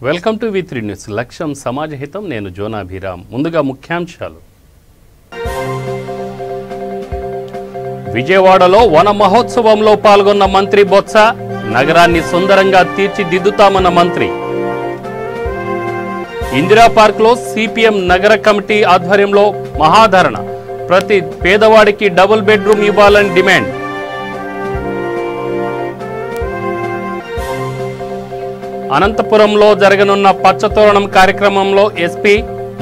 Welcome to వి3 news. లక్ష్యం సమాజహితం. నేను జోనాభిరామ్. ముందుగా ముఖ్యాంశాలు. విజయవాడలో వన మహోత్సవంలో పాల్గొన్న మంత్రి బొత్స. నగరాన్ని సుందరంగా తీర్చిదిద్దుతామన్న మంత్రి. ఇందిరా పార్క్లో సిపిఎం నగర కమిటీ ఆధ్వర్యంలో మహాధరణ. ప్రతి పేదవాడికి డబుల్ బెడ్రూమ్ ఇవ్వాలని డిమాండ్. అనంతపురంలో జరగనున్న పచ్చతోరణం కార్యక్రమంలో ఎస్పీ.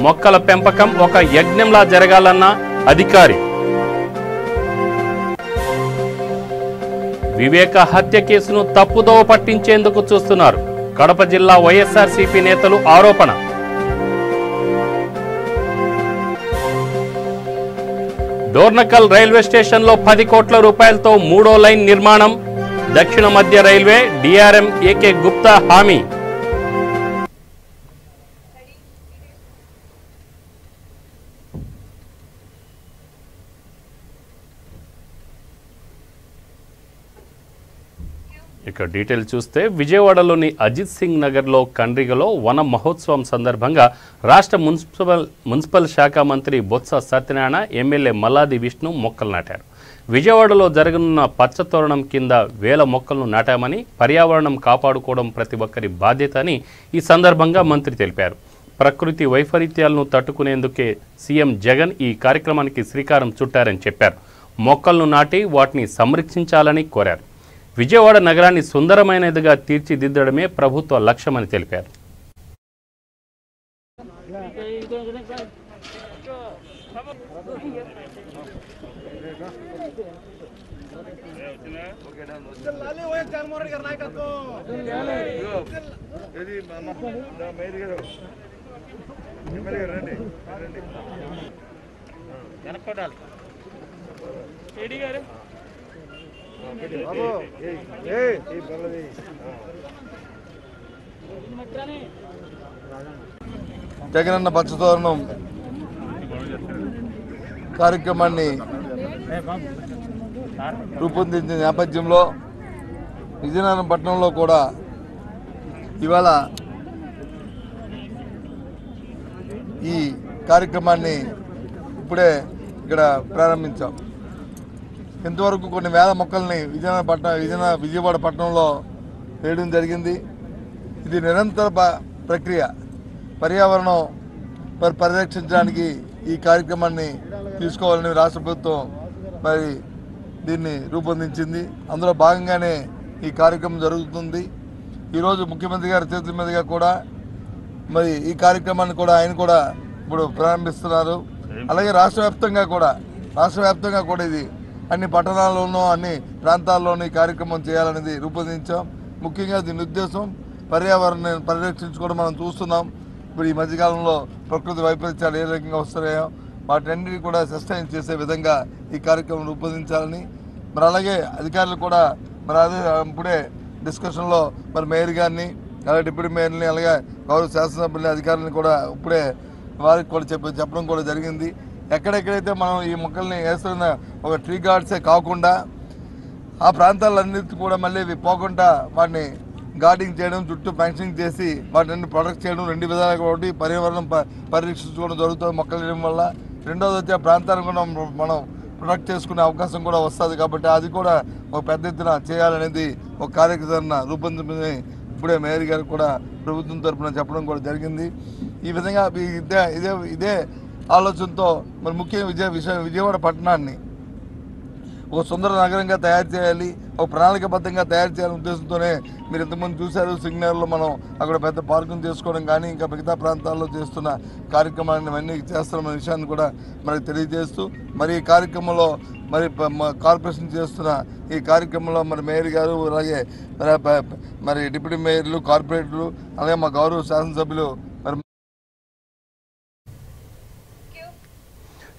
మొక్కల పెంపకం ఒక యజ్ఞంలా జరగాలన్న అధికారి. వివేక హత్య కేసును తప్పుదోవ పట్టించేందుకు చూస్తున్నారు. కడప జిల్లా వైఎస్ఆర్సీపీ నేతలు ఆరోపణ. డోర్నకల్ రైల్వే స్టేషన్లో 10 కోట్ల రూపాయలతో 3వ లైన్ నిర్మాణం. దక్షిణ మధ్య రైల్వే డిఆర్ఎం ఏకే గుప్తా హామీ. ఇక డీటెయిల్ చూస్తే విజయవాడలోని అజిత్ సింగ్ నగర్లో కండ్రిగలో వన మహోత్సవం సందర్భంగా రాష్ట్ర మున్సిపల్ శాఖ మంత్రి బొత్స సత్యనారాయణ, ఎమ్మెల్యే మల్లాది విష్ణు మొక్కలు నాటారు. విజయవాడలో జరగనున్న పచ్చతోరణం కింద 1000 మొక్కలను నాటామని, పర్యావరణం కాపాడుకోవడం ప్రతి ఒక్కరి బాధ్యత అని ఈ సందర్భంగా మంత్రి తెలిపారు. ప్రకృతి వైపరీత్యాలను తట్టుకునేందుకే సీఎం జగన్ ఈ కార్యక్రమానికి శ్రీకారం చుట్టారని చెప్పారు. మొక్కలను నాటి వాటిని సంరక్షించాలని కోరారు. విజయవాడ నగరాన్ని సుందరమైనదిగా తీర్చిదిద్దడమే ప్రభుత్వ లక్ష్యమని తెలిపారు. జగనన్న పచ్చతోరణం కార్యక్రమాన్ని రూపొందించిన నేపథ్యంలో విజయనగరం పట్టణంలో కూడా ఇవాళ ఈ కార్యక్రమాన్ని ఇప్పుడే ఇక్కడ ప్రారంభించాం. ఇంతవరకు కొన్ని 1000 మొక్కల్ని విజయవాడ పట్టణంలో వేయడం జరిగింది. ఇది నిరంతర ప్రక్రియ. పర్యావరణం పరిరక్షించడానికి ఈ కార్యక్రమాన్ని తీసుకోవాలని రాష్ట్ర ప్రభుత్వం మరి దీన్ని రూపొందించింది. అందులో భాగంగానే ఈ కార్యక్రమం జరుగుతుంది. ఈరోజు ముఖ్యమంత్రి గారి చేతుల మీదుగా కూడా మరి ఈ కార్యక్రమాన్ని కూడా ఆయన కూడా ఇప్పుడు ప్రారంభిస్తున్నారు. అలాగే రాష్ట్ర వ్యాప్తంగా కూడా ఇది అన్ని పట్టణాల్లోనూ అన్ని ప్రాంతాల్లోనూ ఈ కార్యక్రమం చేయాలనేది రూపొందించాం. ముఖ్యంగా దీని ఉద్దేశం పర్యావరణాన్ని పరిరక్షించుకోవడం మనం చూస్తున్నాం. ఇప్పుడు ఈ మధ్యకాలంలో ప్రకృతి వైపరీత్యాలు ఏ రకంగా వస్తున్నాయో వాటన్నిటిని కూడా సస్టైన్ చేసే విధంగా ఈ కార్యక్రమం రూపొందించాలని మరి అలాగే అధికారులు కూడా మరి అదే ఇప్పుడే డిస్కషన్లో మరి మేయర్ గారిని అలాగే డిప్యూటీ మేయర్ని అలాగే గౌరవ శాసనసభ్యులని అధికారులను కూడా ఇప్పుడే వారికి కూడా చెప్పడం కూడా జరిగింది. ఎక్కడెక్కడైతే మనం ఈ మొక్కల్ని వేస్తున్న ఒక ట్రీ గార్డ్సే కాకుండా ఆ ప్రాంతాలన్నిటి కూడా మళ్ళీ పోకుండా వాటిని గార్డింగ్ చేయడం, చుట్టూ ఫెన్సింగ్ చేసి వాటిని ప్రొటెక్ట్ చేయడం 2 విధాలుగా ఒకటి పర్యావరణం పరిరక్షించుకోవడం జరుగుతుంది మొక్కలు వేయడం వల్ల. రెండోది వచ్చి ఆ ప్రాంతాన్ని కూడా మనం ప్రొటెక్ట్ చేసుకునే అవకాశం కూడా వస్తుంది. కాబట్టి అది కూడా ఒక పెద్ద ఎత్తున చేయాలనేది ఒక కార్యక్రమం రూపొందించి ఇప్పుడే మేయర్ గారు కూడా ప్రభుత్వం తరఫున చెప్పడం కూడా జరిగింది. ఈ విధంగా ఇదే ఆలోచనతో మరి ముఖ్యంగా విజయవాడ పట్టణాన్ని ఒక సుందర నగరంగా తయారు చేయాలి, ఒక ప్రణాళికబద్ధంగా తయారు చేయాలనే ఉద్దేశంతోనే మీరు ఇంతకుముందు చూశారు సింగనగర్లో మనం అక్కడ పెద్ద పార్కును చేసుకోవడం కానీ ఇంకా మిగతా ప్రాంతాల్లో చేస్తున్న కార్యక్రమాన్ని అన్నీ చేస్తున్న విషయాన్ని కూడా మనకి తెలియజేస్తూ మరి ఈ కార్యక్రమంలో మరి కార్పొరేషన్ చేస్తున్న ఈ కార్యక్రమంలో మరి మేయర్ గారు అలాగే మరి డిప్యూటీ మేయర్లు, కార్పొరేటర్లు అలాగే మా గౌరవ శాసనసభ్యులు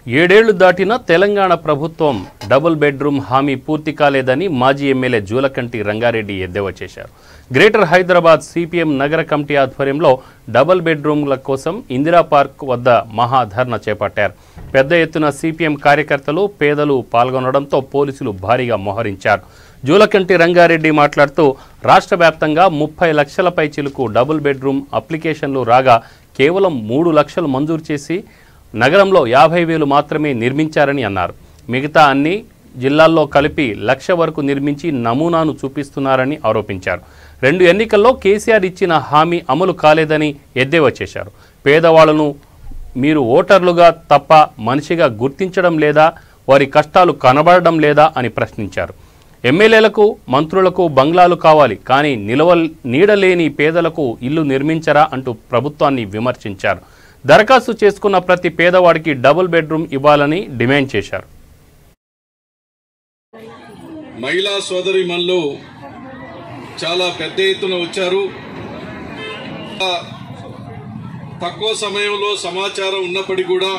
7 ఏళ్లు దాటినా తెలంగాణ ప్రభుత్వం డబుల్ బెడ్రూమ్ హామీ పూర్తి కాలేదని మాజీ ఎమ్మెల్యే జూలకంటి రంగారెడ్డి ఎద్దేవా చేశారు. గ్రేటర్ హైదరాబాద్ సిపిఎం నగర కమిటీ ఆధ్వర్యంలో డబుల్ బెడ్రూమ్ల కోసం ఇందిరా పార్క్ వద్ద మహాధర్నా చేపట్టారు. పెద్ద ఎత్తున సిపిఎం కార్యకర్తలు, పేదలు పాల్గొనడంతో పోలీసులు భారీగా మోహరించారు. జూలకంటి రంగారెడ్డి మాట్లాడుతూ రాష్ట్ర వ్యాప్తంగా 30 లక్షలపై చిలుకు డబుల్ బెడ్రూమ్ అప్లికేషన్లు రాగా కేవలం 3 లక్షలు మంజూరు చేసి నగరంలో 50,000 మాత్రమే నిర్మించారని అన్నారు. మిగతా అన్ని జిల్లాల్లో కలిపి 1,00,000 వరకు నిర్మించి నమూనాను చూపిస్తున్నారని ఆరోపించారు. 2 ఎన్నికల్లో కేసీఆర్ ఇచ్చిన హామీ అమలు కాలేదని ఎద్దేవా చేశారు. పేదవాళ్లను మీరు ఓటర్లుగా తప్ప మనిషిగా గుర్తించడం లేదా, వారి కష్టాలు కనబడడం లేదా అని ప్రశ్నించారు. ఎమ్మెల్యేలకు మంత్రులకు బంగ్లాలు కావాలి, కానీ నీడలేని పేదలకు ఇల్లు నిర్మించరా అంటూ ప్రభుత్వాన్ని విమర్శించారు. దరఖాస్తు చేసుకున్న ప్రతి పేదవాడికి డబుల్ బెడ్రూమ్ ఇవ్వాలని డిమాండ్ చేశారు. మహిళా సోదరీమణులు చాలా పెద్ద ఎత్తున వచ్చారు. తక్కువ సమయంలో సమాచారం ఉన్నప్పటికీ కూడా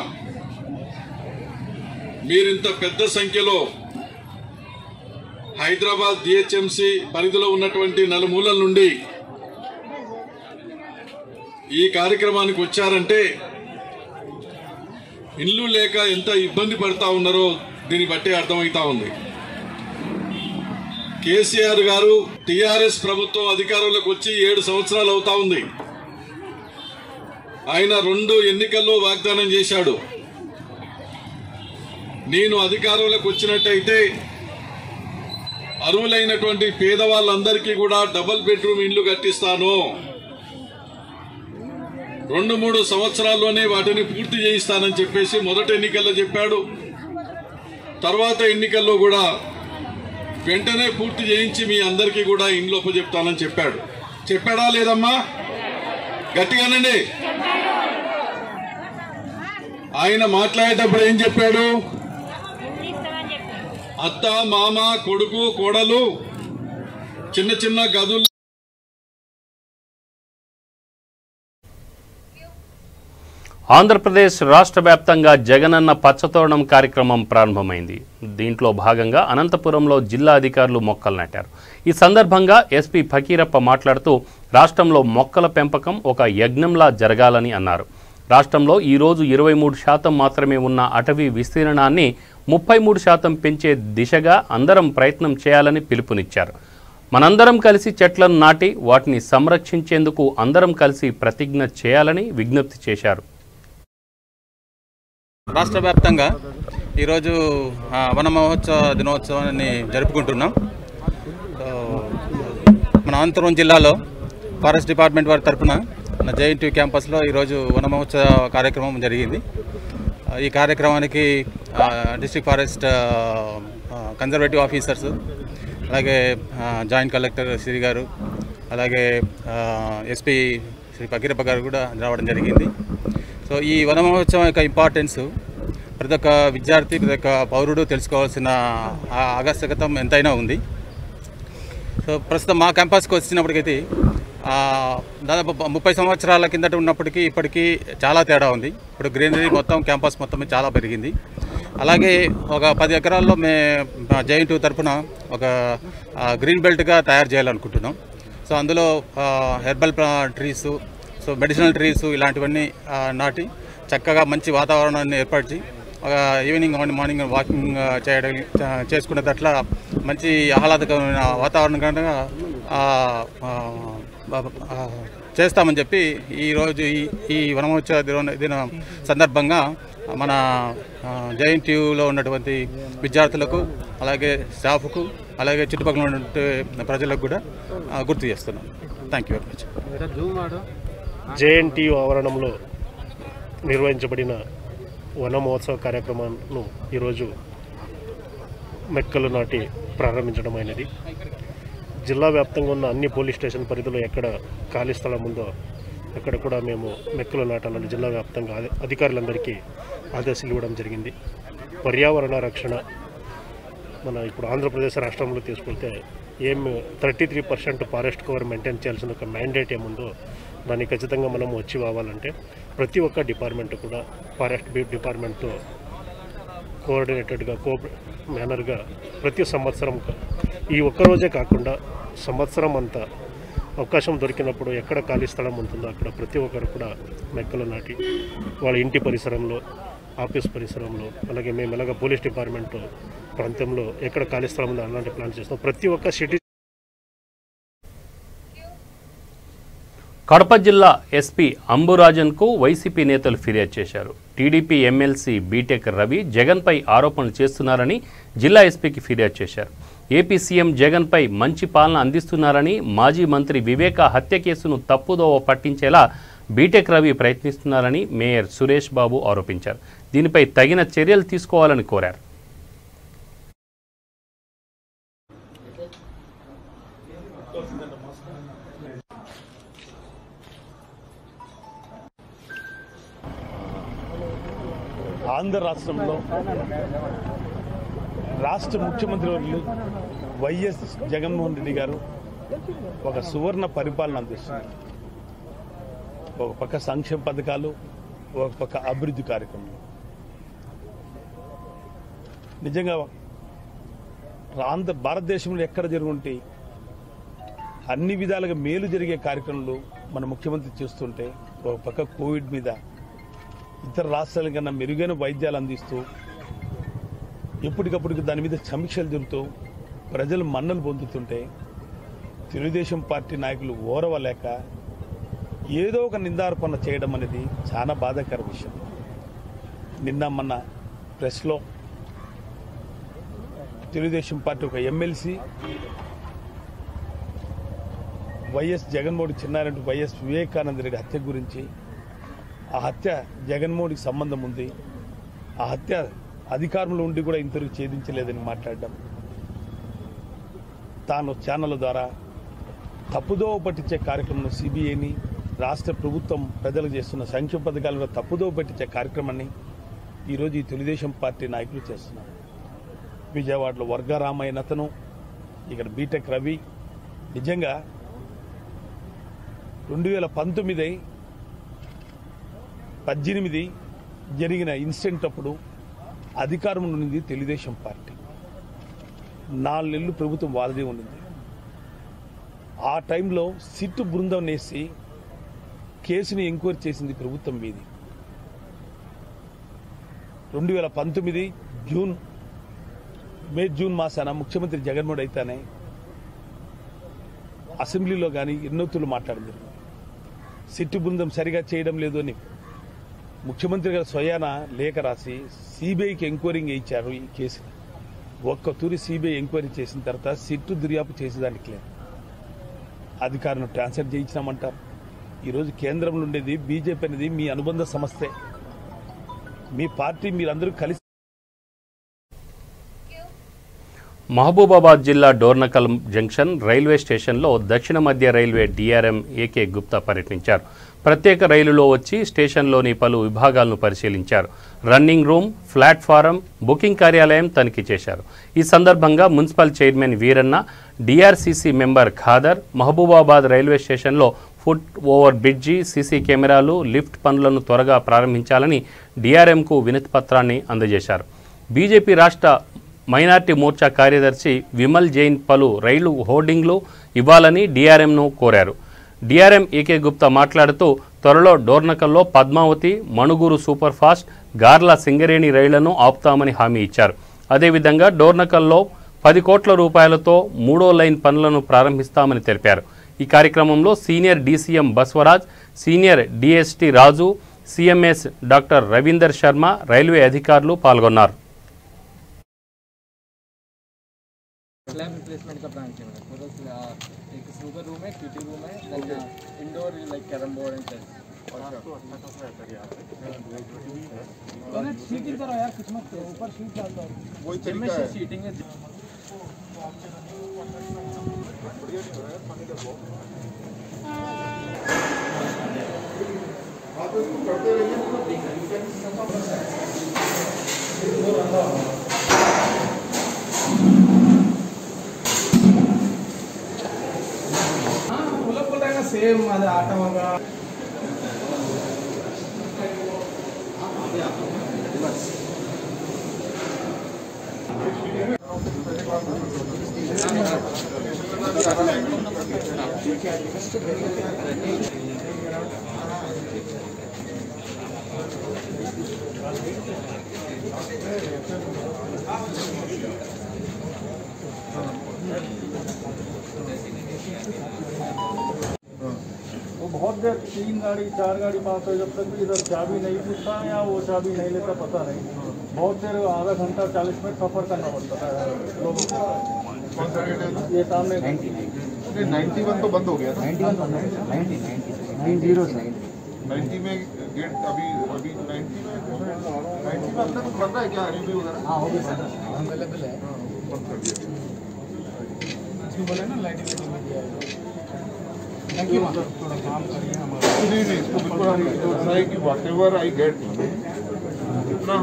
మీరింత పెద్ద సంఖ్యలో హైదరాబాద్ జిహెచ్ఎంసీ పరిధిలో ఉన్నటువంటి నలుమూలల నుండి ఈ కార్యక్రమానికి వచ్చారంటే ఇల్లు లేక ఎంత ఇబ్బంది పడతా ఉన్నారో దీన్ని బట్టి అర్థమవుతా ఉంది. కేసీఆర్ గారు టీఆర్ఎస్ ప్రభుత్వం అధికారంలోకి వచ్చి 7 సంవత్సరాలు అవుతా ఉంది. ఆయన 2 ఎన్నికల్లో వాగ్దానం చేశాడు, నేను అధికారంలోకి వచ్చినట్టయితే అర్హులైనటువంటి పేదవాళ్ళందరికీ కూడా డబుల్ బెడ్రూమ్ ఇల్లు కట్టిస్తాను, 2-3 సంవత్సరాల్లోనే వాటిని పూర్తి చేయిస్తానని చెప్పేసి మొదటి ఎన్నికల్లో చెప్పాడు. తర్వాత ఎన్నికల్లో కూడా వెంటనే పూర్తి చేయించి మీ అందరికీ కూడా ఇండ్లు ఒప్పజెప్తానని చెప్పాడు. చెప్పాడా లేదమ్మా? గట్టిగానండి. ఆయన మాట్లాడేటప్పుడు ఏం చెప్పాడు? అత్త, మామ, కొడుకు, కోడలు చిన్న చిన్న గదులు. ఆంధ్రప్రదేశ్ రాష్ట్ర వ్యాప్తంగా జగనన్న పచ్చతోరణం కార్యక్రమం ప్రారంభమైంది. దీంట్లో భాగంగా అనంతపురంలో జిల్లా అధికారులు మొక్కలు నాటారు. ఈ సందర్భంగా ఎస్పీ ఫకీరప్ప మాట్లాడుతూ రాష్ట్రంలో మొక్కల పెంపకం ఒక యజ్ఞంలా జరగాలని అన్నారు. రాష్ట్రంలో ఈరోజు 23% మాత్రమే ఉన్న అటవీ విస్తీర్ణాన్ని 33% పెంచే దిశగా అందరం ప్రయత్నం చేయాలని పిలుపునిచ్చారు. మనందరం కలిసి చెట్లను నాటి వాటిని సంరక్షించేందుకు అందరం కలిసి ప్రతిజ్ఞ చేయాలని విజ్ఞప్తి చేశారు. రాష్ట్ర వ్యాప్తంగా ఈరోజు వన మహోత్సవ దినోత్సవాన్ని జరుపుకుంటున్నాం. మన అనంతపురం జిల్లాలో ఫారెస్ట్ డిపార్ట్మెంట్ వారి తరఫున జేఎన్టీ క్యాంపస్లో ఈరోజు వన మహోత్సవ కార్యక్రమం జరిగింది. ఈ కార్యక్రమానికి డిస్ట్రిక్ట్ ఫారెస్ట్ కన్జర్వేటివ్ ఆఫీసర్స్, అలాగే జాయింట్ కలెక్టర్ శ్రీ గారు, అలాగే ఎస్పీ శ్రీ ఫకీరప్ప గారు కూడా రావడం జరిగింది. సో ఈ వన మహోత్సవం యొక్క ఇంపార్టెన్స్ ప్రతి ఒక్క విద్యార్థి, ప్రతి ఒక్క పౌరుడు తెలుసుకోవాల్సిన ఆవశ్యకత ఎంతైనా ఉంది. సో ప్రస్తుతం మా క్యాంపస్కి వచ్చినప్పటికైతే దాదాపు 30 సంవత్సరాల కిందట ఉన్నప్పటికీ ఇప్పటికీ చాలా తేడా ఉంది. ఇప్పుడు గ్రీనరీ మొత్తం క్యాంపస్ మొత్తం చాలా పెరిగింది. అలాగే ఒక 10 ఎకరాల్లో జేఎన్టీ తరఫున ఒక గ్రీన్ బెల్ట్గా తయారు చేయాలనుకుంటున్నాం. సో అందులో herbal trees, so medicinal trees ఇలాంటివన్నీ నాటి చక్కగా మంచి వాతావరణాన్ని ఏర్పరిచి ఈవినింగ్ మార్నింగ్ వాకింగ్ చేసుకునేటట్ల మంచి ఆహ్లాదకరమైన వాతావరణంగా చేస్తామని చెప్పి ఈరోజు ఈ వనమహోత్సవ దిన సందర్భంగా మన జేఎన్టీయూలో ఉన్నటువంటి విద్యార్థులకు, అలాగే స్టాఫ్కు, అలాగే చుట్టుపక్కల ఉన్న ప్రజలకు కూడా గుర్తు చేస్తున్నాం. Thank you very much. JNTU ఆవరణంలో నిర్వహించబడిన వన మహోత్సవ కార్యక్రమాన్ని ఈరోజు మొక్కలు నాటి ప్రారంభించడం అయినది. జిల్లా వ్యాప్తంగా ఉన్న అన్ని పోలీస్ స్టేషన్ పరిధిలో ఎక్కడ ఖాళీ స్థలం ఉందో అక్కడ కూడా మేము మొక్కలు నాటాలని జిల్లా వ్యాప్తంగా అధికారులందరికీ ఆదేశాలు ఇవ్వడం జరిగింది. పర్యావరణ రక్షణ మన ఇప్పుడు ఆంధ్రప్రదేశ్ రాష్ట్రంలో తీసుకుంటే 33% ఫారెస్ట్ కవర్ మెయింటైన్ చేయాల్సిన ఒక మ్యాండేట్ ఏముందో దాన్ని ఖచ్చితంగా మనం వచ్చి అవ్వాలంటే ప్రతి ఒక్క డిపార్ట్మెంట్ కూడా ఫారెస్ట్ డిపార్ట్మెంట్తో కోఆర్డినేటెడ్గా మేనర్గా ప్రతి సంవత్సరం ఈ ఒక్కరోజే కాకుండా సంవత్సరం అంతా అవకాశం దొరికినప్పుడు ఎక్కడ ఖాళీ స్థలం ఉంటుందో అక్కడ ప్రతి ఒక్కరు కూడా మొక్కలు నాటి వాళ్ళ ఇంటి పరిసరంలో, ఆఫీస్ పరిసరంలో, అలాగే మేము ఎలాగ పోలీస్ డిపార్ట్మెంట్ ప్రాంతంలో ఎక్కడ ఖాళీ స్థలం ఉందో అలాంటి ప్లాన్ చేస్తాం. ప్రతి ఒక్క సిటీ. కడప జిల్లా ఎస్పీ అంబురాజన్కు వైసీపీ నేతలు ఫిర్యాదు చేశారు. టీడీపీ ఎమ్మెల్సీ బీటెక్ రవి జగన్పై ఆరోపణలు చేస్తున్నారని జిల్లా ఎస్పీకి ఫిర్యాదు చేశారు. ఏపీ సీఎం జగన్పై మంచి పాలన అందిస్తున్నారని, మాజీ మంత్రి వివేక హత్య కేసును తప్పుదోవ పట్టించేలా బీటెక్ రవి ప్రయత్నిస్తున్నారని మేయర్ సురేష్ బాబు ఆరోపించారు. దీనిపై తగిన చర్యలు తీసుకోవాలని కోరారు. ఆంధ్ర రాష్ట్రంలో రాష్ట్ర ముఖ్యమంత్రి వర్యులు వైఎస్ జగన్మోహన్ రెడ్డి గారు ఒక సువర్ణ పరిపాలన అందిస్తున్నారు. ఒక పక్క సంక్షేమ పథకాలు, ఒక పక్క అభివృద్ధి కార్యక్రమాలు. నిజంగా భారతదేశంలో ఎక్కడ జరుగుంటే అన్ని విధాలుగా మేలు జరిగే కార్యక్రమాలు మన ముఖ్యమంత్రి చేస్తుంటే, ఒక పక్క కోవిడ్ మీద ఇతర రాష్ట్రాల కన్నా మెరుగైన వైద్యాలు అందిస్తూ ఎప్పటికప్పుడు దాని మీద సమీక్షలు జరుగుతూ ప్రజలు మన్నలు పొందుతుంటే తెలుగుదేశం పార్టీ నాయకులు ఓరవలేక ఏదో ఒక నిందార్పణ చేయడం అనేది చాలా బాధాకర విషయం. నిన్న మొన్న ప్రెస్లో తెలుగుదేశం పార్టీ ఒక MLC YS Jaganmohan Chinna Reddy YS Vivekananda Reddy హత్య గురించి, ఆ హత్య జగన్మోహన్కి సంబంధం ఉంది, ఆ హత్య అధికారంలో ఉండి కూడా ఇంతవరకు ఛేదించలేదని మాట్లాడడం, తాను ఛానళ్ల ద్వారా తప్పుదోవ పట్టించే కార్యక్రమం సిబిఐని, రాష్ట్ర ప్రభుత్వం ప్రజలకు చేస్తున్న సంక్షేమ పథకాలను తప్పుదోవ పట్టించే కార్యక్రమాన్ని ఈరోజు ఈ తెలుగుదేశం పార్టీ నాయకులు చేస్తున్నారు. విజయవాడలో వర్గారామయ్య అతను, ఇక్కడ బీటెక్ రవి నిజంగా 2019 జరిగిన ఇన్సిడెంట్ అప్పుడు అధికారంలో ఉన్నది తెలుగుదేశం పార్టీ. 4 నెలలు ప్రభుత్వం వాళ్ళదే ఉండింది. ఆ టైంలో సిట్టు బృందం వేసి కేసుని ఎంక్వైరీ చేసింది ప్రభుత్వం మీది. 2019 జూన్ మాసాన ముఖ్యమంత్రి జగన్మోహన్ అయితేనే అసెంబ్లీలో కానీ ఎన్నోతులు మాట్లాడింది. సిట్టు బృందం సరిగా చేయడం లేదు అని ముఖ్యమంత్రి గారు స్వయాన లేఖ రాసి సిబిఐకి ఎంక్వైరీ ఇచ్చారు. ఈ కేసు ఒక్క తూరి సిబిఐ ఎంక్వైరీ చేసిన తర్వాత సిట్టు దర్యాప్తు చేసేదానికి లేదు, అధికారులను ట్రాన్స్ఫర్ చేయించినామంటారు. ఈరోజు కేంద్రంలో ఉండేది బీజేపీ అనేది మీ అనుబంధ సంస్థే, మీ పార్టీ మీరందరూ కలిసి. మహబూబాబాద్ జిల్లా డోర్నకల్ జంక్షన్ రైల్వే స్టేషన్లో దక్షిణ మధ్య రైల్వే డిఆర్ఎం ఏకే గుప్తా పర్యటించారు. ప్రత్యేక రైలులో వచ్చి స్టేషన్లోని పలు విభాగాలను పరిశీలించారు. రన్నింగ్ రూమ్, ప్లాట్ఫారం, బుకింగ్ కార్యాలయం తనిఖీ చేశారు. ఈ సందర్భంగా municipal chairman Veeranna, DRCC member Khadar Mahabubabad railway స్టేషన్లో ఫుట్ ఓవర్ బ్రిడ్జి, సీసీ కెమెరాలు, లిఫ్ట్ పనులను త్వరగా ప్రారంభించాలని డిఆర్ఎంకు వినతి పత్రాన్ని అందజేశారు. బీజేపీ రాష్ట్ర మైనార్టీ మోర్చా కార్యదర్శి విమల్ జైన్ పలు రైలు హోర్డింగ్లు ఇవ్వాలని డిఆర్ఎంను కోరారు. డిఆర్ఎం ఏకే గుప్తా మాట్లాడుతూ త్వరలో డోర్నకల్లో పద్మావతి, మణుగూరు సూపర్ ఫాస్ట్, గార్ల సింగరేణి రైళ్లను ఆపుతామని హామీ ఇచ్చారు. అదేవిధంగా డోర్నకల్లో 10 కోట్ల రూపాయలతో 3వ లైన్ పనులను ప్రారంభిస్తామని తెలిపారు. ఈ కార్యక్రమంలో senior DCM Baswaraj, senior DST Raju, CMS doctor Ravinder Sharma, railway అధికారులు పాల్గొన్నారు. स्लैब रिप्लेसमेंट का प्लान किया मैंने पूरा एक स्नूकर रूम है, क्यूटी रूम है, then indoor like carrom board and chess. और सीटिंग करो यार, कुछ मत करो, ऊपर सीट डाल दो, वही तरीका है सीटिंग है. आप इसको करते रहिए. सेम అది ఆటోగా वो बहुत देर 3 गाड़ी 4 गाड़ी पास हो जब तक भी इधर चाबी नहीं पूछता या वो चाबी नहीं लेता पता नहीं, बहुत देर आधा घंटा 40 मिनट सफर करना पड़ता है लोगों को। कौन सा गेट है ये सामने 91 तो बंद हो गया था। 90 में गेट अभी 90 में अब तक बन रहा है क्या रिव्यू वगैरह? हाँ हो गया अवेलेबल है। बंद कर दिया। इसमें बोले ना लाइटिंग थोड़ा काम करिए हमारा। नहीं इसको बिल्कुल हम ऐसा है कि वॉट एवर आई गेट इतना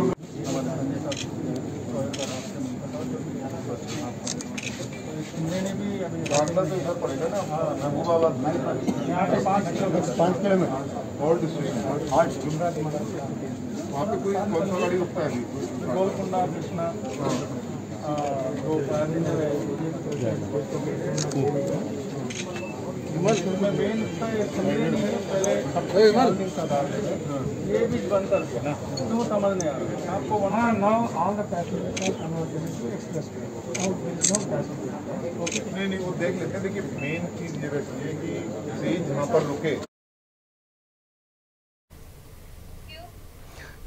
बांग्ला तो इधर पड़ेगा ना महबूबाबाद यहाँ से 5 किलोमीटर और डिस्ट्रिक्ट वहाँ पे कोई कौन सा गाड़ी रुकता है अभी? गोलकुंडा कृष्णा दो पैसेंजर है। मेन पहले ये भी बंद कर दिया ना, क्यों समझ नहीं आ रहा आपको? वहाँ now all the passengers express नहीं वो देख लेते हैं। देखिए मेन चीज़ ये रहती है कि ट्रेन जहाँ पर रुके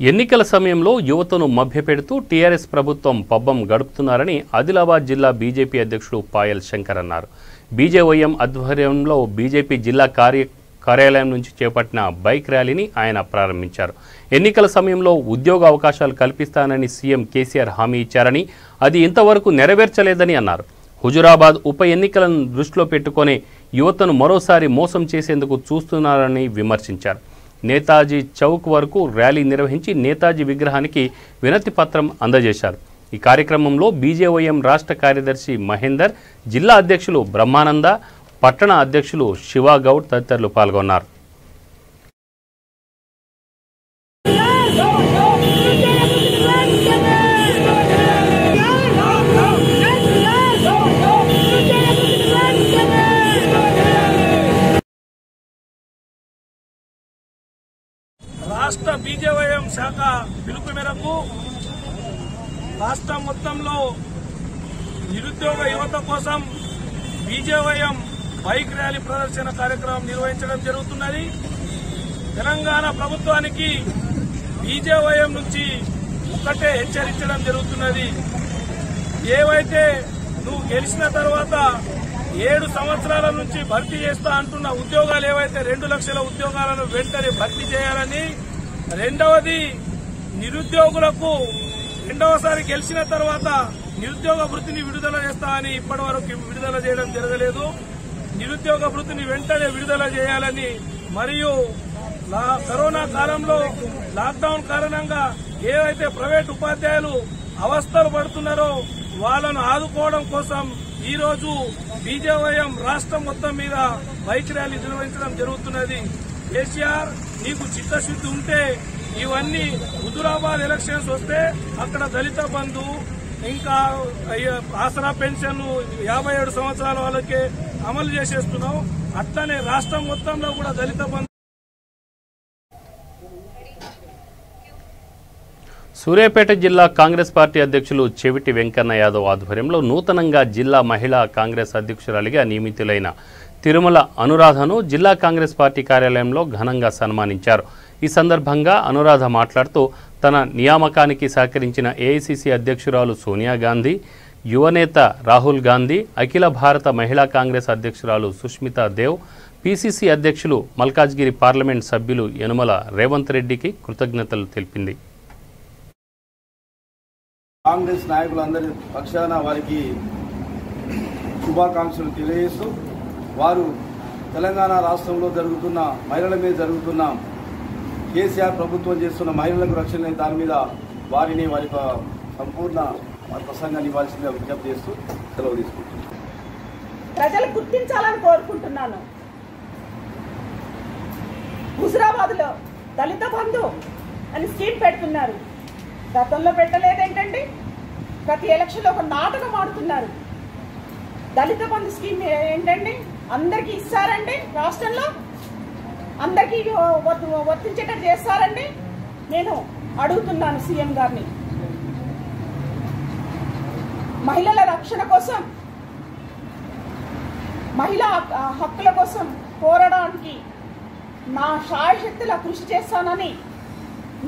ఎన్నికల సమయంలో యువతను మభ్యపెడుతూ టీఆర్ఎస్ ప్రభుత్వం పబ్బం గడుపుతున్నారని ఆదిలాబాద్ జిల్లా బీజేపీ అధ్యక్షుడు పాయల్ శంకర్ అన్నారు. బీజేవైఎం ఆధ్వర్యంలో బీజేపీ జిల్లా కార్యాలయం నుంచి చేపట్టిన బైక్ ర్యాలీని ఆయన ప్రారంభించారు. ఎన్నికల సమయంలో ఉద్యోగ అవకాశాలు కల్పిస్తానని సీఎం కేసీఆర్ హామీ ఇచ్చారని, అది ఇంతవరకు నెరవేర్చలేదని అన్నారు. హుజురాబాద్ ఉప ఎన్నికలను దృష్టిలో పెట్టుకొని యువతను మరోసారి మోసం చేసేందుకు చూస్తున్నారని విమర్శించారు. నేతాజీ చౌక్ వరకు ర్యాలీ నిర్వహించి నేతాజీ విగ్రహానికి వినతి పత్రం అందజేశారు. ఈ కార్యక్రమంలో బీజేవైఎం రాష్ట్ర కార్యదర్శి మహేందర్, జిల్లా అధ్యక్షులు బ్రహ్మానంద, పట్టణ అధ్యక్షులు శివాగౌడ్ తదితరులు పాల్గొన్నారు. రాష్ట్ర బీజేవైఎం శాఖ పిలుపు మేరకు రాష్ట్రం మొత్తంలో నిరుద్యోగ యువత కోసం బీజేవైఎం బైక్ ర్యాలీ ప్రదర్శన కార్యక్రమం నిర్వహించడం జరుగుతున్నది. తెలంగాణ ప్రభుత్వానికి బీజేవైఎం నుంచి ఒక్కటే హెచ్చరించడం జరుగుతున్నది. ఏవైతే నువ్వు గెలిచిన తర్వాత 7 సంవత్సరాల నుంచి భర్తీ చేస్తా అంటున్న ఉద్యోగాలు ఏవైతే 2 లక్షల ఉద్యోగాలను వెంటనే భర్తీ చేయాలని, రెండవది నిరుద్యోగులకు రెండవసారి గెలిచిన తర్వాత నిరుద్యోగ వృత్తిని విడుదల చేస్తామని ఇప్పటి వరకు విడుదల చేయడం జరగలేదు. నిరుద్యోగ వృత్తిని వెంటనే విడుదల చేయాలని, మరియు కరోనా కాలంలో లాక్డౌన్ కారణంగా ఏవైతే ప్రైవేట్ ఉపాధ్యాయులు అవస్థలు పడుతున్నారో వాళ్ళను ఆదుకోవడం కోసం ఈ రోజు బీజేవైఎం రాష్ట్రం మొత్తం మీద బైక్ ర్యాలీ నిర్వహించడం జరుగుతున్నది. కేసీఆర్, నీకు చిత్తశుద్ధి ఉంటే ఇవన్నీ హుజురాబాద్ ఎలక్షన్స్ వస్తే అక్కడ దళిత బంధు, ఇంకా ఆసరా పెన్షన్ 57 సంవత్సరాల వాళ్ళకే అమలు చేసేస్తున్నాం. అట్లనే రాష్ట్రం మొత్తంలో కూడా దళిత బంధు. సూర్యాపేట జిల్లా కాంగ్రెస్ పార్టీ అధ్యక్షులు చెవిటి వెంకన్న యాదవ్ ఆధ్వర్యంలో నూతనంగా జిల్లా మహిళా కాంగ్రెస్ అధ్యక్షురాలిగా నియమితులైన తిరుమల అనురాధను జిల్లా కాంగ్రెస్ పార్టీ కార్యాలయంలో ఘనంగా సన్మానించారు. ఈ సందర్భంగా అనురాధ మాట్లాడుతూ తన నియామకానికి సహకరించిన ఏఐసిసి అధ్యక్షురాలు సోనియా గాంధీ, యువనేత రాహుల్ గాంధీ, అఖిల భారత మహిళా కాంగ్రెస్ అధ్యక్షురాలు సుష్మితా దేవ్, పిసిసి అధ్యక్షులు మల్కాజ్గిరి పార్లమెంట్ సభ్యులు యనుమల రేవంత్ రెడ్డికి కృతజ్ఞతలు తెలిపింది. కాంగ్రెస్ నాయకులందరి పక్షాన వారికి శుభాకాంక్షలు తెలియజేస్తూ, వారు తెలంగాణ రాష్ట్రంలో జరుగుతున్న మహిళల మీద జరుగుతున్న కేసీఆర్ ప్రభుత్వం చేస్తున్న మహిళలకు రక్షణ దాని మీద వారిని వారి సంపూర్ణ ప్రసంగాన్ని ఇవ్వాల్సిందిగా విజ్ఞప్తి చేస్తూ సెలవు తీసుకుంటున్నాను. ప్రజలు గుర్తించాలని కోరుకుంటున్నాను. హుజురాబాద్ లో దళిత బంధు అని స్కీమ్ పెడుతున్నారు. గతంలో పెట్టలేదేంటండి? ప్రతి ఎలక్షన్ లో ఒక నాటకం ఆడుతున్నారు. దళిత బంధు స్కీమ్ ఏంటండి? అందరికీ ఇస్తారండి, రాష్ట్రంలో అందరికీ వర్తించేటట్టు చేస్తారండి. నేను అడుగుతున్నాను సీఎం గారిని. మహిళల రక్షణ కోసం, మహిళా హక్కుల కోసం పోరాడడానికి నా శాయశక్తులా కృషి చేస్తానని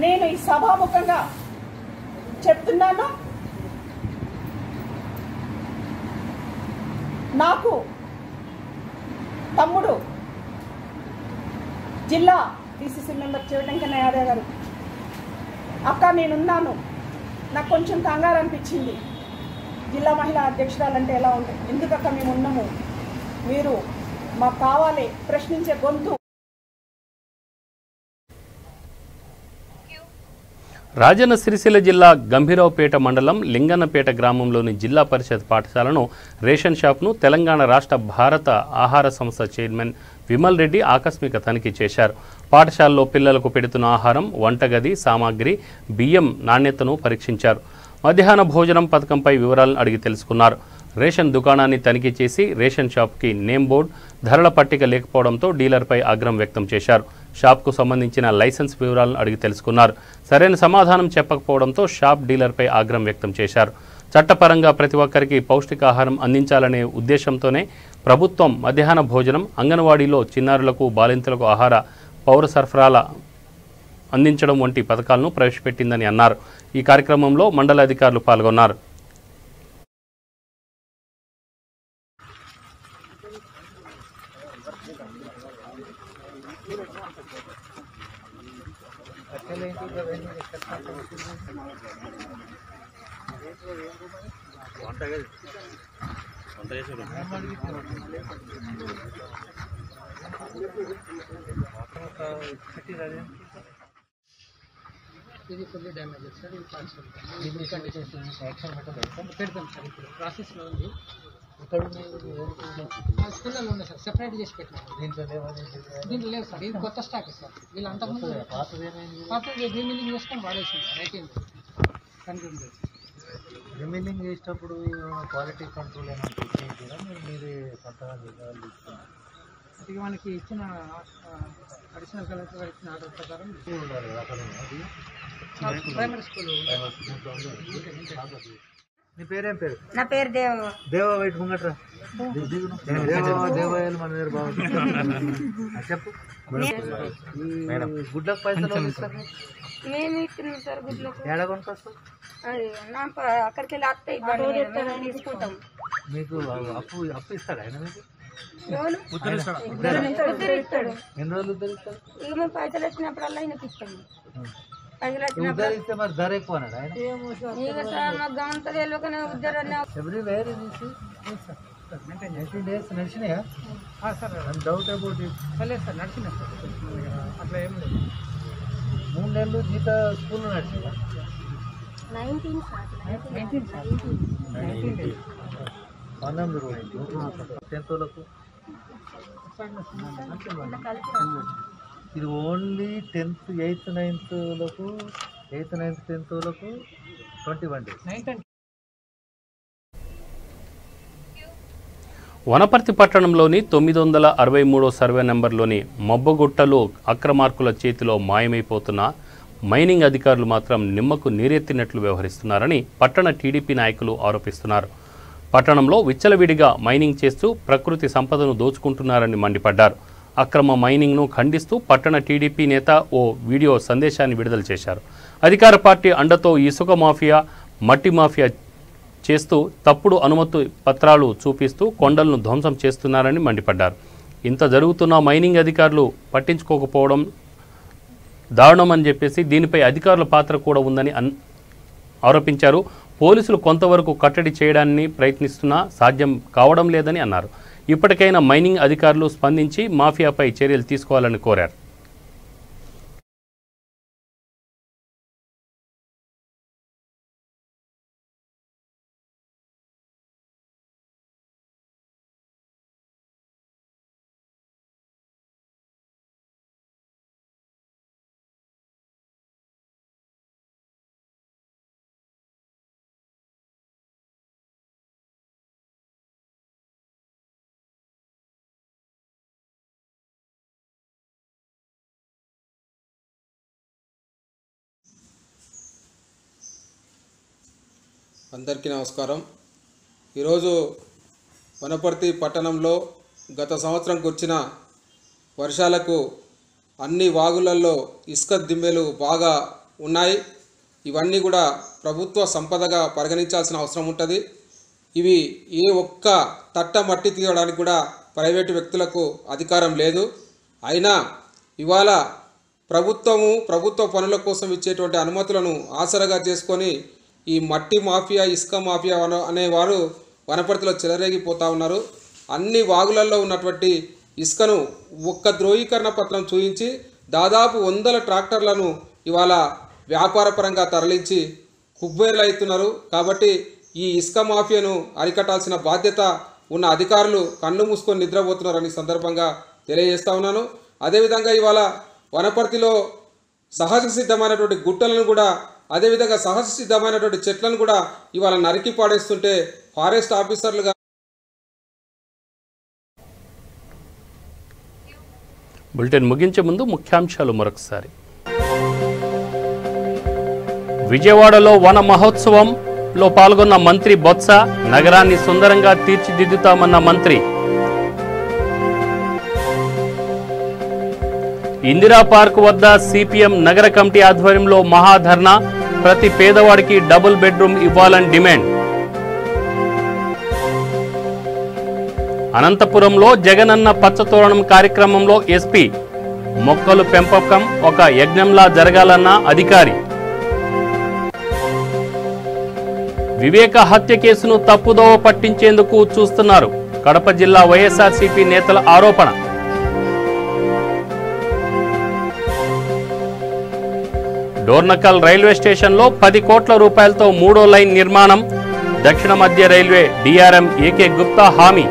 నేను ఈ సభాముఖంగా చెప్తున్నాను. నాకు తమ్ముడు జిల్లా డిసిసి మెంబర్ చివటంకన్న యాదవ్ గారు, అక్క నేనున్నాను, నాకు కొంచెం కంగారు అనిపించింది, జిల్లా మహిళా అధ్యక్షురాలంటే ఎలా ఉంటుంది, ఎందుకక్క మేము ఉన్నాము, మీరు మాకు కావాలి ప్రశ్నించే గొంతు. రాజన్న సిరిసిల్ల జిల్లా గంభీరావుపేట మండలం లింగన్నపేట గ్రామంలోని జిల్లా పరిషత్ పాఠశాలను, రేషన్ షాప్ను తెలంగాణ రాష్ట్ర భారత ఆహార సంస్థ చైర్మన్ విమల్ రెడ్డి ఆకస్మిక తనిఖీ చేశారు. పాఠశాలలో పిల్లలకు పెడుతున్న ఆహారం, వంటగది సామాగ్రి, బియ్యం నాణ్యతను పరీక్షించారు. మధ్యాహ్న భోజనం పథకంపై వివరాలను అడిగి తెలుసుకున్నారు. రేషన్ దుకాణాన్ని తనిఖీ చేసి రేషన్ షాప్కి నేమ్ బోర్డు, ధరల పట్టిక లేకపోవడంతో డీలర్పై ఆగ్రహం వ్యక్తం చేశారు. షాప్కు సంబంధించిన లైసెన్స్ వివరాలను అడిగి తెలుసుకున్నారు. సరైన సమాధానం చెప్పకపోవడంతో షాప్ డీలర్పై ఆగ్రహం వ్యక్తం చేశారు. చట్టపరంగా ప్రతి ఒక్కరికి పౌష్టికాహారం అందించాలనే ఉద్దేశంతోనే ప్రభుత్వం మధ్యాహ్న భోజనం, అంగన్వాడీలో చిన్నారులకు, బాలింతలకు ఆహార, పౌర సరఫరాల అందించడం వంటి పథకాలను ప్రవేశపెట్టిందని అన్నారు. ఈ కార్యక్రమంలో మండల అధికారులు పాల్గొన్నారు. ఇది ఫుల్లీ డ్యామేజ్ సార్. ఇది పార్సల్ యాక్షన్ పెడతాం సార్. ఇప్పుడు ప్రాసెస్లో ఉంది. స్కూల్లో ఉంది సార్, సెపరేట్ చేసి పెట్టాం. దీంట్లో లేదు సార్, ఇది కొత్త స్టాక్ సార్. వీళ్ళు అంతకుముందు పాత రీమిల్లింగ్ చేసుకొని వాడేసింది సార్. అయిపోయింది కన్ఫ్యూమ్. రీమిల్లింగ్ చేసేటప్పుడు క్వాలిటీ కంట్రోల్ ఏమైనా మీరే కొత్తగా అది మనకి ఇచ్చిన అడిషనల్ కలెక్టర్ గారు ఇచ్చిన ఆర్డర్ ప్రకారం ప్రైమరీ స్కూల్. నీ పేరేం పేరు? నా పేరు దేవ. దేవ వైట్ ముంగట్రా. దేవాయలు మన దగ్గర బాగుంది. చెప్పు. గుడ్లకు పైసలు ఇస్తారు? మేము ఇస్తున్నాం సార్ గుడ్లకు. ఏడా కొనుకొస్తాం? అది అక్కడికి వెళ్ళి అత్త తీసుకుంటాం. మీకు అప్పు ఇస్తాడు ఆయన? మీకు ఉద్దరిస్తాడు. ఎన్ని రోజులు ఉద్దరిస్తాడు? ఇక మేము పైసలు వచ్చినప్పుడల్లా ఆయనకి ఇస్తాము. ఉద్దరిస్తే మరి ధర ఎక్కువ అన్నాడు ఆయన. ఇక సార్ మాకు గమంతా తెలియకనే ఉద్దరని. ఎవ్రీవేర్ ఇది 19 days నడిచినాయా సార్? Doubt about it. లేదు సార్, నడిచినా సార్. అట్లా ఏం లేదు. 3 నెలలు జీత స్కూల్లో నడిచిందా? 19 సార్. 19 10th వాళ్ళకు ఇది ఓన్లీ 10th 8th 9th లకు 8th 9th 10th లకు 21 days. వనపర్తి పట్టణంలోని 963 సర్వే నెంబర్లోని మబ్బగుట్టలు అక్రమార్కుల చేతిలో మాయమైపోతున్న మైనింగ్ అధికారులు మాత్రం నిమ్మకు నీరెత్తినట్లు వ్యవహరిస్తున్నారని పట్టణ టీడీపీ నాయకులు ఆరోపిస్తున్నారు. పట్టణంలో విచ్చలవిడిగా మైనింగ్ చేస్తూ ప్రకృతి సంపదను దోచుకుంటున్నారని మండిపడ్డారు. అక్రమ మైనింగ్ను ఖండిస్తూ పట్టణ టీడీపీ నేత ఓ వీడియో సందేశాన్ని విడుదల చేశారు. అధికార పార్టీ అండతో ఇసుక మాఫియా, మట్టి మాఫియా చేస్తూ తప్పుడు అనుమతి పత్రాలు చూపిస్తూ కొండలను ధ్వంసం చేస్తున్నారని మండిపడ్డారు. ఇంత జరుగుతున్న మైనింగ్ అధికారులు పట్టించుకోకపోవడం దారుణమని చెప్పేసి దీనిపై అధికారుల పాత్ర కూడా ఉందని ఆరోపించారు. పోలీసులు కొంతవరకు కట్టడి చేయడాన్ని ప్రయత్నిస్తున్నా సాధ్యం కావడం లేదని అన్నారు. ఇప్పటికైనా మైనింగ్ అధికారులు స్పందించి మాఫియాపై చర్యలు తీసుకోవాలని కోరారు. అందరికీ నమస్కారం. ఈరోజు వనపర్తి పట్టణంలో గత సంవత్సరం కురిసిన వర్షాలకు అన్ని వాగులలో ఇసుక దిమ్మెలు బాగా ఉన్నాయి. ఇవన్నీ కూడా ప్రభుత్వ సంపదగా పరిగణించాల్సిన అవసరం ఉంటుంది. ఇవి ఏ ఒక్క తట్ట మట్టి తీయడానికి కూడా ప్రైవేటు వ్యక్తులకు అధికారం లేదు. అయినా ఇవాళ ప్రభుత్వ పనుల కోసం ఇచ్చేటువంటి అనుమతులను ఆసరగా చేసుకొని ఈ మట్టి మాఫియా, ఇసుక మాఫియా అనేవారు వనపర్తిలో చెలరేగిపోతూ ఉన్నారు. అన్ని వాగులలో ఉన్నటువంటి ఇసుకను ఒక్క ధ్రువీకరణ పత్రం చూయించి దాదాపు 100 ట్రాక్టర్లను ఇవాళ వ్యాపారపరంగా తరలించి కుబ్బేర్లు అవుతున్నారు. కాబట్టి ఈ ఇసుక మాఫియాను అరికట్టాల్సిన బాధ్యత ఉన్న అధికారులు కళ్ళు మూసుకొని నిద్రపోతున్నారని సందర్భంగా తెలియజేస్తా ఉన్నాను. అదేవిధంగా ఇవాళ వనపర్తిలో సహజ సిద్ధమైనటువంటి గుట్టలను కూడా, అదేవిధంగా సహజ సిద్ధమైనటువంటి చెట్లను కూడా ఇవాళ నరికి పాడేస్తుంటే ఫారెస్ట్ ఆఫీసర్లుగా బులెటిన్ ముగించే ముందు ముఖ్యాంశాలు మరొకసారి. విజయవాడలో వన మహోత్సవంలో పాల్గొన్న మంత్రి బొత్స, నగరాన్ని సుందరంగా తీర్చిదిద్దుతామన్న మంత్రి. ఇందిరా పార్క్ వద్ద సిపిఎం నగర కమిటీ ఆధ్వర్యంలో మహాధర్నా, ప్రతి పేదవాడికి డబుల్ బెడ్రూమ్ ఇవ్వాలని డిమాండ్. అనంతపురంలో జగనన్న పచ్చతోరణం కార్యక్రమంలో ఎస్పీ, మొక్కలు పెంపకం ఒక యజ్ఞంలా జరగాలన్న అధికారి. వివేక హత్య కేసును తప్పుదోవ పట్టించేందుకు చూస్తున్నారు, కడప జిల్లా వైఎస్ఆర్సీపీ నేతల ఆరోపణ. డోర్నకల్ రైల్వే స్టేషన్లో 10 కోట్ల రూపాయలతో 3వ లైన్ నిర్మాణం, దక్షిణ మధ్య రైల్వే డిఆర్ఎం ఏకే గుప్తా హామీ.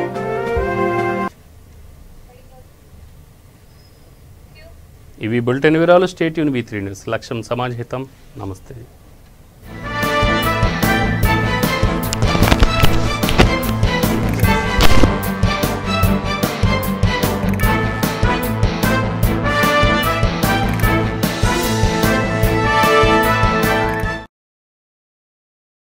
ఇవి బులెటిన్ వివరాలు. స్టేట్ యూన్ V3 న్యూస్. లక్ష్యం సమాజ హితం. నమస్తే.